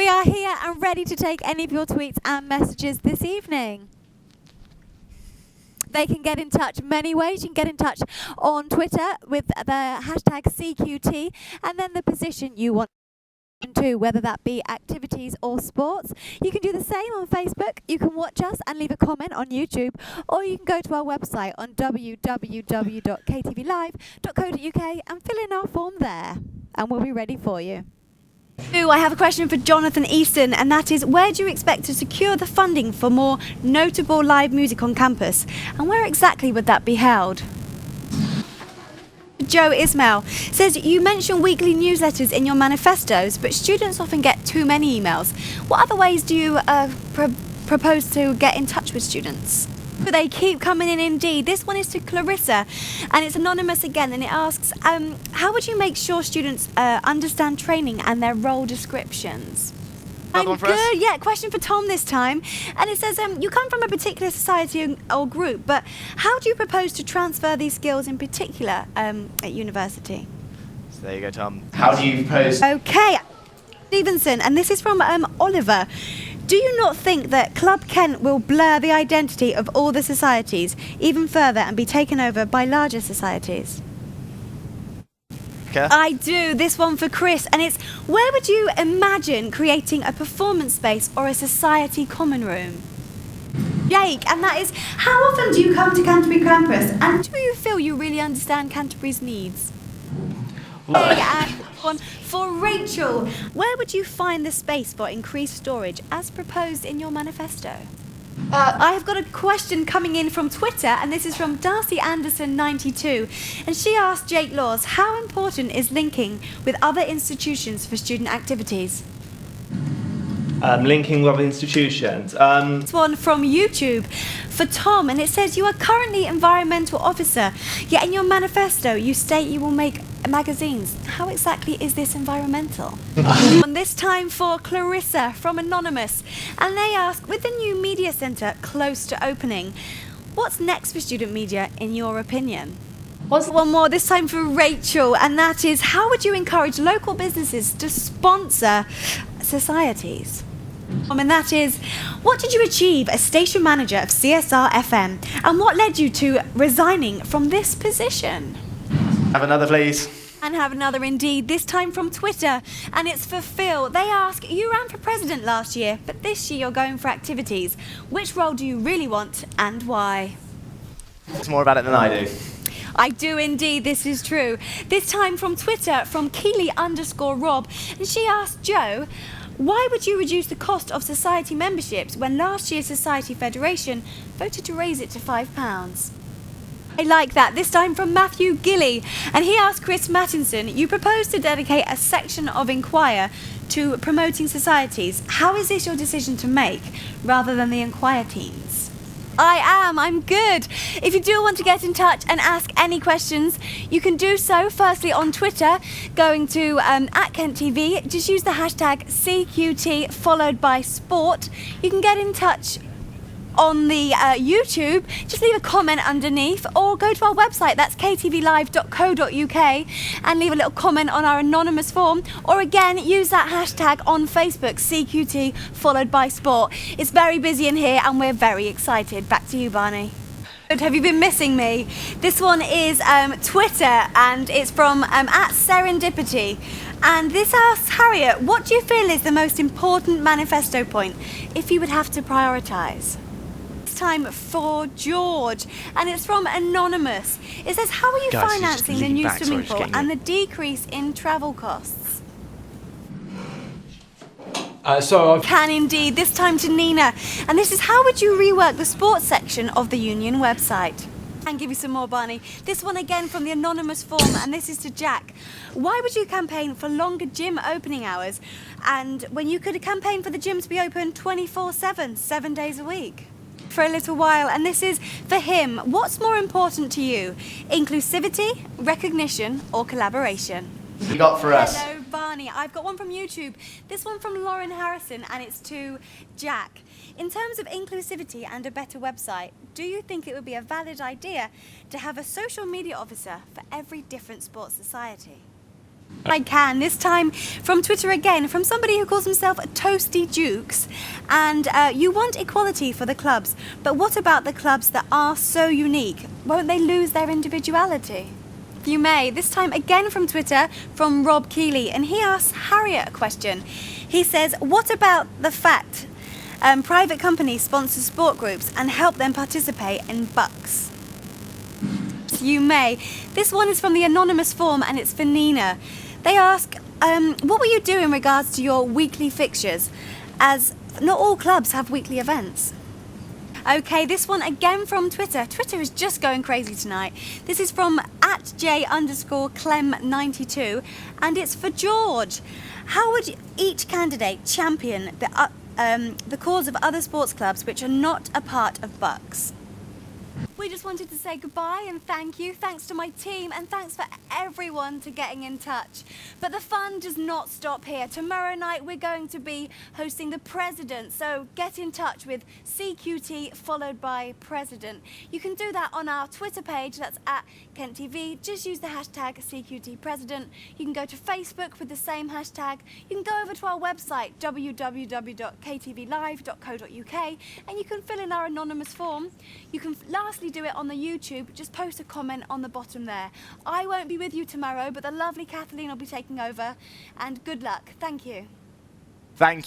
are here and ready to take any of your tweets and messages this evening. They can get in touch many ways. You can get in touch on Twitter with the hashtag CQT and then the position you want to, whether that be activities or sports. You can do the same on Facebook. You can watch us and leave a comment on YouTube, or you can go to our website on www.ktvlive.co.uk and fill in our form there, and we'll be ready for you. I have a question for Jonathan Easton, and that is, where do you expect to secure the funding for more notable live music on campus, and where exactly would that be held? Joe Ismail says, you mention weekly newsletters in your manifestos, but students often get too many emails. What other ways do you propose to get in touch with students? They keep coming in indeed. This one is to Clarissa, and it's anonymous again, and it asks, how would you make sure students understand training and their role descriptions? Another one for us? Yeah, question for Tom this time. And it says, you come from a particular society or group, but how do you propose to transfer these skills in particular at university? So there you go, Tom. How do you propose? Okay, Stevenson, and this is from Oliver. Do you not think that Club Kent will blur the identity of all the societies even further and be taken over by larger societies? Okay. I do. This one for Chris, and it's, where would you imagine creating a performance space or a society common room? Jake, and that is, how often do you come to Canterbury campus, and do you feel you really understand Canterbury's needs? And one for Rachel, where would you find the space for increased storage as proposed in your manifesto? I have got a question coming in from Twitter, and this is from Darcy Anderson 92, and she asked Jake Laws, how important is linking with other institutions for student activities? Linking with other institutions. This one from YouTube for Tom, and it says, you are currently environmental officer, yet in your manifesto you state you will make magazines. How exactly is this environmental? And this time for Clarissa from Anonymous, and they ask, with the new media centre close to opening, what's next for student media in your opinion? One more, this time for Rachel, and that is, how would you encourage local businesses to sponsor societies? And that is, what did you achieve as station manager of CSR FM, and what led you to resigning from this position? Have another, please. And have another indeed, this time from Twitter, and it's for Phil. They ask, you ran for president last year, but this year you're going for activities. Which role do you really want, and why? It's more about it than I do. I do indeed, this is true. This time from Twitter, from Keely_Rob, and she asked Joe, why would you reduce the cost of society memberships when last year's Society Federation voted to raise it to £5? I like that. This time from Matthew Gilly, and he asked Chris Mattinson, you propose to dedicate a section of Inquire to promoting societies. How is this your decision to make, rather than the Inquire teams? I'm good. If you do want to get in touch and ask any questions, you can do so firstly on Twitter, going to @KentTV. Just use the hashtag CQT followed by sport. You can get in touch on the YouTube, just leave a comment underneath, or go to our website, that's ktvlive.co.uk, and leave a little comment on our anonymous form, or again use that hashtag on Facebook, CQT followed by sport. It's very busy in here and we're very excited. Back to you, Barney. Have you been missing me? This one is Twitter, and it's from @Serendipity, and this asks Harriet, what do you feel is the most important manifesto point if you would have to prioritise? Time for George, and it's from Anonymous. It says, how are you financing the new swimming pool and the decrease in travel costs? Can indeed, this time to Nina, and this is, how would you rework the sports section of the union website? And give you some more, Barney. This one again from the anonymous form, and this is to Jack. Why would you campaign for longer gym opening hours, and when you could campaign for the gym to be open 24/7, 7 days a week? For a little while, and this is for him. What's more important to you? Inclusivity, recognition, or collaboration? You got for us? Hello, Barney. I've got one from YouTube. This one from Lauren Harrison, and it's to Jack. In terms of inclusivity and a better website, do you think it would be a valid idea to have a social media officer for every different sports society? I can. This time from Twitter again, from somebody who calls himself Toasty Dukes. And you want equality for the clubs, but what about the clubs that are so unique? Won't they lose their individuality? You may. This time again from Twitter, from Rob Keeley, and he asks Harriet a question. He says, what about the fact private companies sponsor sport groups and help them participate in bucks? You may. This one is from the anonymous form and it's for Nina. They ask, what will you do in regards to your weekly fixtures, as not all clubs have weekly events? Okay, this one again from Twitter. Twitter is just going crazy tonight. This is from @J_Clem92 and it's for George. How would each candidate champion the cause of other sports clubs which are not a part of bucks? We just wanted to say goodbye and thank you. Thanks to my team and thanks for everyone to getting in touch. But the fun does not stop here. Tomorrow night we're going to be hosting the President, so get in touch with CQT followed by President. You can do that on our Twitter page, that's @KentTV. Just use the hashtag CQT President. You can go to Facebook with the same hashtag. You can go over to our website www.ktvlive.co.uk and you can fill in our anonymous form. You can lastly do it on the YouTube, just post a comment on the bottom there. I won't be with you tomorrow, but the lovely Kathleen will be taking over, and good luck. Thank you. Thank you.